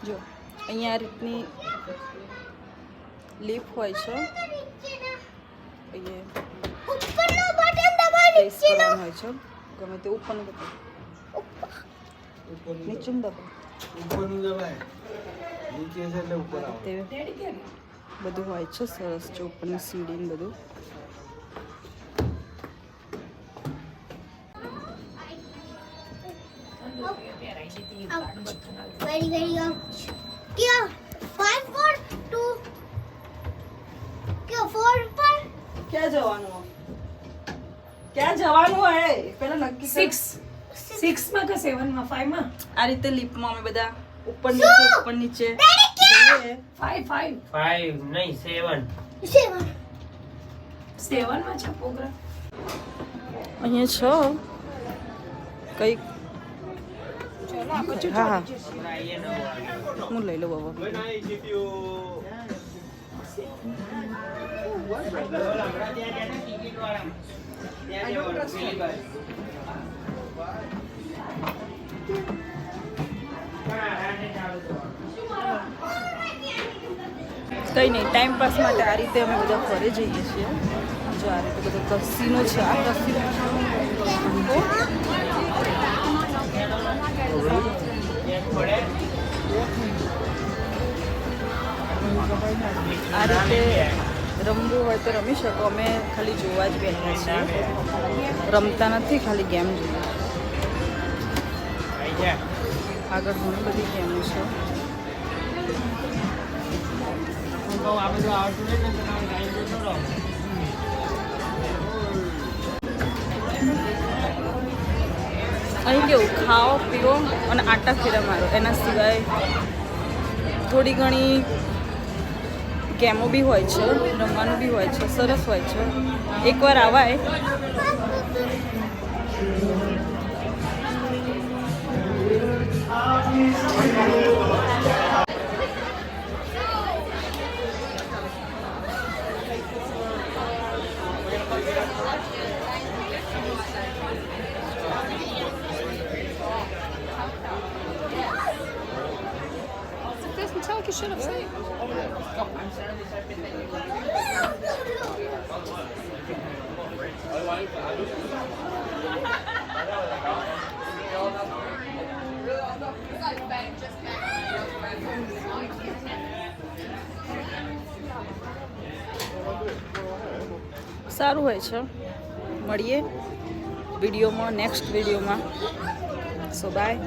જો અહીંયા આ રીતની લીફ હોય છે, પ્રેસ કરવાનું હોય છે, ગમે તે ઉપરનું બતાવો, નીચેનું દબાવો, ઉપરનું દબાય, નીચે છે એટલે ઉપર આવે. તે બધું હોય છે સરસ છે, ઉપરની સીડી ને બધું. Very क्या 5 4 2 क्या 4 पर ક્યાં જવાનું ક્યાં જવાનું હે પેલા નક્કી કર. 6 માં કે 7 માં 5 માં આ રીતે લીપમાં અમે બધા ઉપર નીચે જઈએ. 5 નહીં 7 માં છે પ્રોગ્રામ. અહીંયા છો કઈક હા હા હું લઈ લઉં બાબા. કંઈ નહીં, ટાઈમ પાસ માટે આ રીતે અમે બધા ફરે જઈએ છીએ. જો આ રીતે બધો કસીનો છે, આ કસીનો આ રીતે રમવું હોય તો રમી શકો. અમે ખાલી જોવા જ બેઠા છીએ, રમતા નથી, ખાલી ગેમ જોઈએ. આગળ ઘણી બધી ગેમો છે. અહીં કેવું ખાઓ પીવો અને આટા ફેરા મારો, એના સિવાય થોડી ઘણી ગેમો બી હોય છે, રમવાનું બી હોય છે, સરસ હોય છે. એકવાર આવાય. સારું હોય છે. મળીએ વિડીયોમાં, નેક્સ્ટ વિડીયોમાં. So bye.